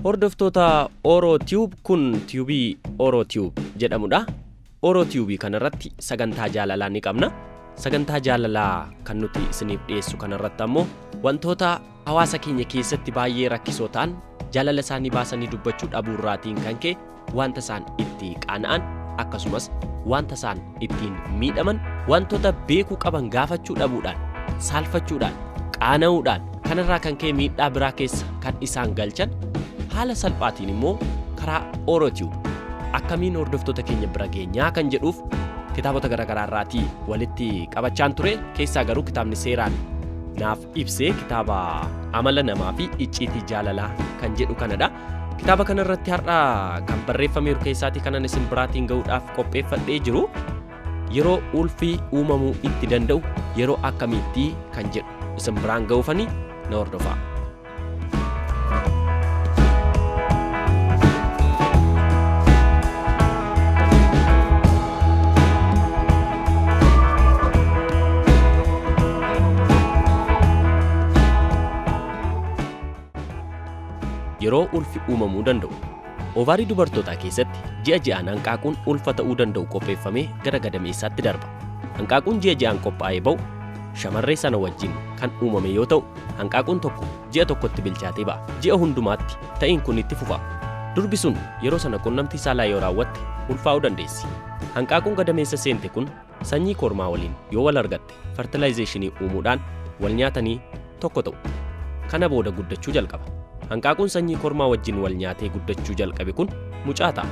Hordoftoota OoroTube kun tiubii OoroTube jedhamudha. OoroTube kanarratti sagantaa jaalalaa ni qabna. Sagantaa jaalalaa kan nuti isiniif dhiyeessu kanarratti ammoo wantoota hawaasa keenya keessatti baay'ee rakkisoo ta'an jaalala isaanii baasanii dubbachuu dhabuurraatiin kan ka'e wanta isaan itti qaana'an akkasumas wanta isaan ittiin miidhaman wantoota beekuu qaban gaafachuu dhabuudhaan saalfachuudhaan qaana'uudhaan kanarraa kan ka'e miidhaa biraa keessa kan isaan galchan haala salphaatiin immoo karaa OoroTube akkamiin hordoftoota keenya bira geenyaa kan jedhuuf kitaabota garaagaraa irraatii walitti qabachaan ture. Keessaa garuu kitaabni seeraan naaf ibsee kitaaba amala namaa fi icciitii jaalalaa kan jedhu kanadha. Kitaaba kana irratti har'a kan barreeffameeru keessaatii kanan isin biraatiin ga'uudhaaf qopheeffadhee jiru yeroo ulfii uumamuu itti danda'u yeroo akkamiitti kan jedhu isin biraan ga'uufanii na hordofaa. Yeroo ulfi uumamuu danda'u. Ovaarii dubartootaa keessatti ji'a ji'aan hanqaaquun ulfa ta'uu danda'u qopheeffamee gara gadameessaatti darba. Hanqaaquun ji'a ji'aan qophaa'ee ba'u shamarree sana wajjin kan uumame yoo ta'u, hanqaaquun tokko ji'a tokkotti bilchaatee ba'a. Ji'a hundumaatti ta'iin kun itti fufa. Durbi sun yeroo sana qunnamtii saalaa yoo raawwatte ulfaa'uu dandeessi. Hanqaaquun gadameessa seente kun sanyii kormaa waliin yoo wal argatte fertilaayizeeshinii uumuudhaan wal nyaatanii tokko ta'u. Kana booda guddachuu jalqaba. Hanqaaquun sanyii kormaa wajjin wal nyaatee guddachuu jalqabe kun mucaa ta'a.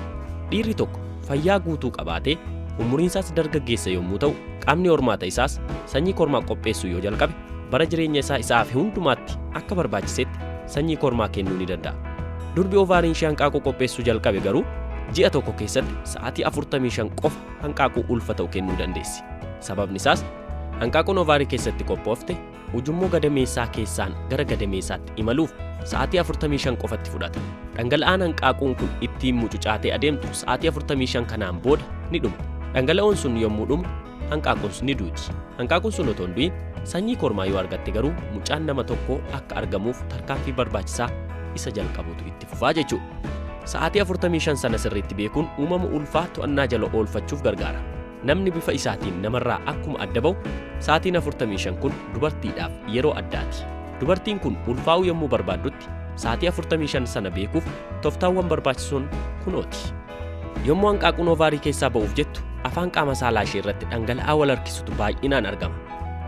Dhiirri tokko fayyaa guutuu qabaatee umuriin isaas dargaggeessa yommuu ta'u, qaamni hormaata isaas sanyii kormaa qopheessuu yoo jalqabe bara jireenya isaa fi hundumaatti akka barbaachisetti sanyii kormaa kennuu ni danda'a. Durbi ovaariin ishee hanqaaquu qopheessuu jalqabe garuu ji'a tokko keessatti sa'aatii 45 qofa hanqaaquu ulfa ta'u kennuu dandeessi. Sababni isaas hanqaaquun ovaarii keessatti qophoofte ujummoo gadameessaa keessaan gara gadameessaatti imaluuf sa'aatii 45 qofatti fudhata. Dhangala'aan hanqaaquun kun ittiin mucucaatee adeemtu sa'aatii 45 kanaan booda ni dhuma. Dhangala'oon sun yommuu dhumu hanqaaquun sun ni duuti. Hanqaaquun sun otoo hin du'in sanyii kormaa yoo argatte garuu mucaan nama tokkoo akka argamuuf tarkaanfii barbaachisaa isa jalqabutu itti fufaa jechuudha. Sa'aatii 45 sana sirriitti beekuun uumama ulfaa to'annaa jala oolfachuuf gargaara. Namni bifa isaatiin namarraa akkuma adda ba'u sa'aatiin 45 kun dubartiidhaaf yeroo addaati. Dubartiin kun ulfaa'uu yommuu barbaaddutti sa'aatii 45 sana beekuuf tooftaawwan barbaachisoon kunooti. Yommuu hanqaaquun ovaarii keessaa ba'uuf jettu afaan qaama saalaa ishee irratti dhangala'aa wal harkisutu baay'inaan argama.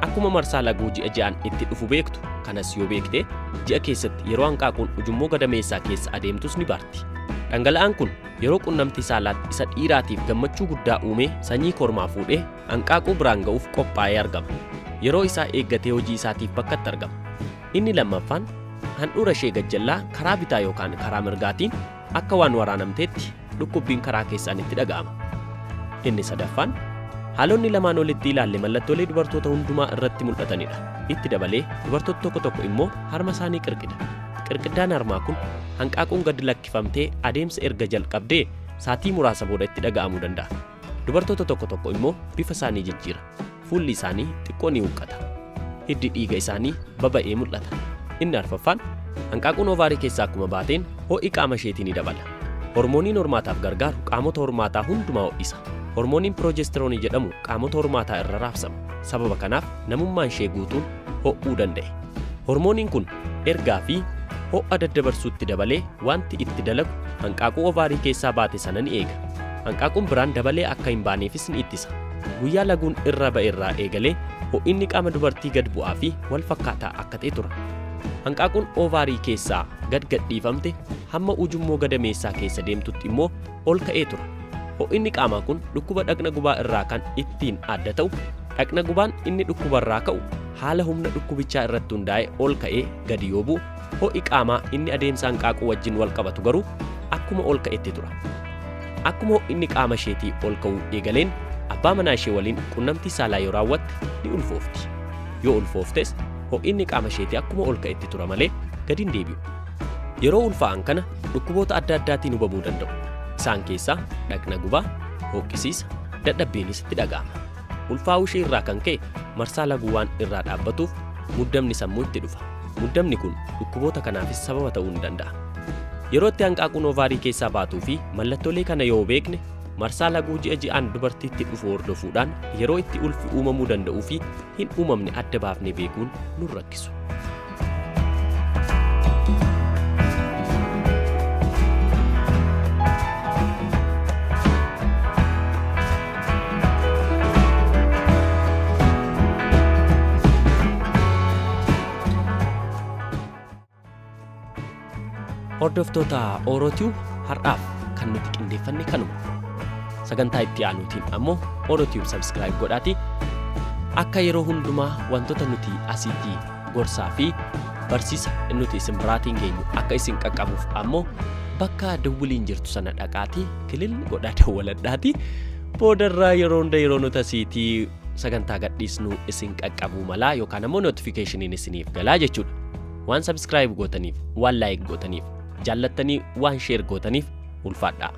Akkuma marsaa laguu ji'a ji'aan itti dhufu beektu. Kanas yoo beekte ji'a keessatti yeroo hanqaaquun ujummoo gadameessaa keessa adeemtus ni baarti. Dhangala'aan kun yeroo qunnamtii saalaatti isa dhiiraatiif gammachuu guddaa uumee sanyii kormaa fuudhee hanqaaquu biraan ga'uuf qophaa'ee argama. Yeroo isaa eeggatee hojii isaatiif bakkatti argama. Inni lammaffaan handhuura ishee gajjallaa karaa bitaa yookaan karaa mirgaatiin akka waan waraanamteetti dhukkubbiin karaa keessaan itti dhaga'ama. Inni sadaffaan haalonni lamaan olitti ilaalle mallattoolee dubartoota hundumaa irratti mul'atanidha. Itti dabalee dubartoota tokko tokko immoo harma isaanii qirqida. Qirqiddaan harmaa kun hanqaaquun gadi lakkifamtee adeemsa erga jalqabdee saatii muraasa booda itti dhaga'amuu danda'a. Dubartoota tokko tokko immoo bifa isaanii jijjiira. Fuulli isaanii xiqqoo ni huqqata. Hiddi dhiiga isaanii baba'ee mul'ata. Inni arfaffaan hanqaaquun ovaarii keessaa akkuma baateen ho'i qaama isheetii ni dabala. Hormooniin hormaataaf gargaaru qaamota hormaataa hundumaa ho'isa. Hormooniin piroojestiroonii jedhamu qaamota hormaataa irra raabsama. Sababa kanaaf namummaan ishee guutuun ho'uu danda'e. Hormooniin kun ergaa fi ho'a daddabarsuutti dabalee wanti itti dalagu hanqaaquu ovaarii keessaa baate sana ni eega. Hanqaaquun biraan dabalee akka hin baaneefis ni ittisa. Guyyaa laguun irra ba'e irraa eegalee ho'inni qaama dubartii gad bu'aa fi wal fakkaataa akka ta'e tura. Hanqaaquun ovaarii keessaa gad dhiifamte hamma ujummoo gadameessaa keessa deemtutti immoo ol ka'ee tura. Ho'inni qaamaa kun dhukkuba dhaqna gubaa irraa kan ittiin adda ta'u. Dhaqna gubaan inni dhukkubarraa ka'u haala humna dhukkubichaa irratti hundaa'e ol ka'ee gadi yoo bu'u. Ho'i qaamaa inni adeemsa hanqaaquu wajjin wal qabatu garuu akkuma ol ka'etti tura. Akkuma ho'inni qaama isheetii ol ka'uu eegaleen abbaa manaa ishee waliin qunnamtii saalaa yoo raawwatte ni ulfoofti. Yoo ulfooftes ho'inni qaama isheetii akkuma ol ka'etti tura malee gadi hin deebi'u. Yeroo ulfaa'an kana dhukkuboota adda addaatiin hubamuu danda'u. Isaan keessaa dhaqna gubaa, hooqqisiisa, dadhabbiinis itti dhaga'ama. Ulfaa'uu ishee irraa kan ka'e marsaa laguu waan irraa dhaabbatuuf muddamni sammuu itti dhufa. Muddamni kun dhukkuboota kanaafis sababa ta'uu ni danda'a. Yeroo itti hanqaaquun ovaarii keessaa baatuu fi mallattoolee kana yoo beekne marsaa laguu ji'a ji'aan dubartiitti dhufu hordofuudhaan yeroo itti ulfi uumamuu danda'uu fi hin uumamne adda baafnee beekuun nu rakkisu. Hordoftoota Orotube har'aaf kan nuti qindeeffanne kanuma. Sagantaa itti aanuutiin ammoo Orotube subscribe godhaatii akka yeroo hundumaa wantoota nuti asitti gorsaa fi barsiisa nuti isin biraatiin geenyu akka isin qaqqabuuf ammoo bakka dawwaliin jirtu sana dhaqaatii kililni godhaa dawwaladhaatii boodarraa yeroo hunda yeroo nuti asiitii sagantaa gadhiisnu isin qaqqabuu malaa yookaan ammoo notificationin isiniif galaa jechuudha. Waan subscribe gootaniif, waan like gootaniif, jaallattanii waan share gootaniif ulfaadhaa.